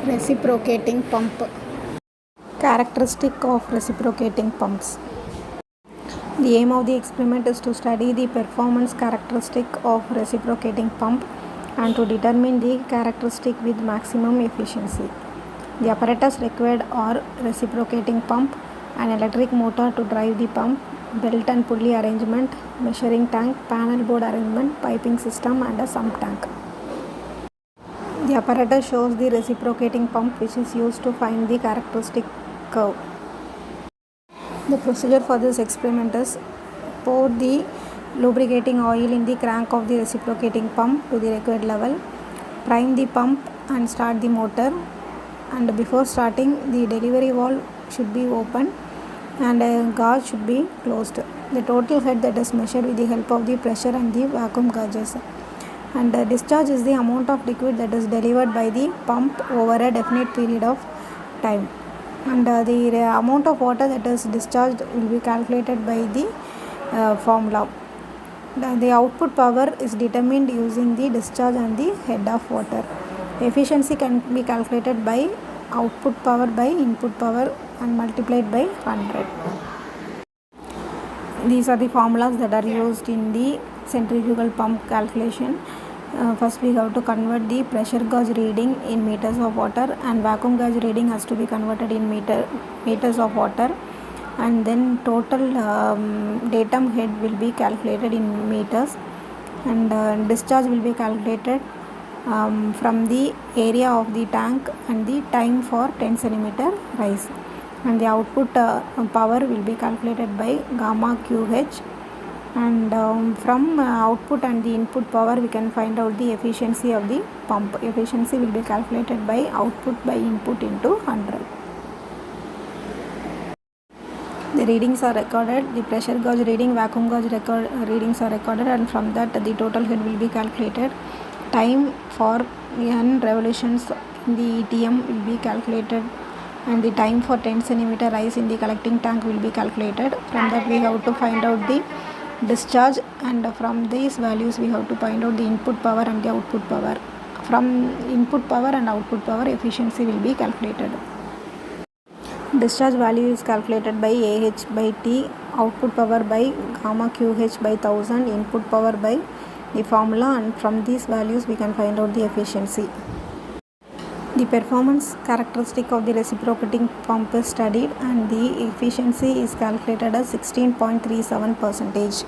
Reciprocating pump. Characteristic of reciprocating pumps. The aim of the experiment is to study the performance characteristic of reciprocating pump and to determine the characteristic with maximum efficiency. The apparatus required are reciprocating pump, an electric motor to drive the pump, belt and pulley arrangement, measuring tank, panel board arrangement, piping system and a sump tank. The apparatus shows the reciprocating pump which is used to find the characteristic curve. The procedure for this experiment is pour the lubricating oil in the crank of the reciprocating pump to the required level, prime the pump and start the motor, and before starting the delivery valve should be open and a gauge should be closed. The total head that is measured with the help of the pressure and the vacuum gauges. And discharge is the amount of liquid that is delivered by the pump over a definite period of time. And the amount of water that is discharged will be calculated by the formula. The output power is determined using the discharge and the head of water. Efficiency can be calculated by output power by input power and multiplied by 100. These are the formulas that are used in the centrifugal pump calculation. First we have to convert the pressure gauge reading in meters of water, and vacuum gauge reading has to be converted in meters of water, and then total datum head will be calculated in meters, and discharge will be calculated from the area of the tank and the time for 10 cm rise, and the output power will be calculated by gamma QH, and from output and the input power we can find out the efficiency of the pump. Efficiency will be calculated by output by input into 100. The readings are recorded, the pressure gauge reading, vacuum gauge readings are recorded, and from that the total head will be calculated. Time for n revolutions in the ETM will be calculated, and the time for 10 cm rise in the collecting tank will be calculated. From that we have to find out the discharge, and from these values we have to find out the input power and the output power. From input power and output power, efficiency will be calculated. Discharge value is calculated by AH by T, output power by gamma QH by 1000, input power by the formula, and from these values we can find out the efficiency. The performance characteristic of the reciprocating pump is studied, and the efficiency is calculated as 16.37%.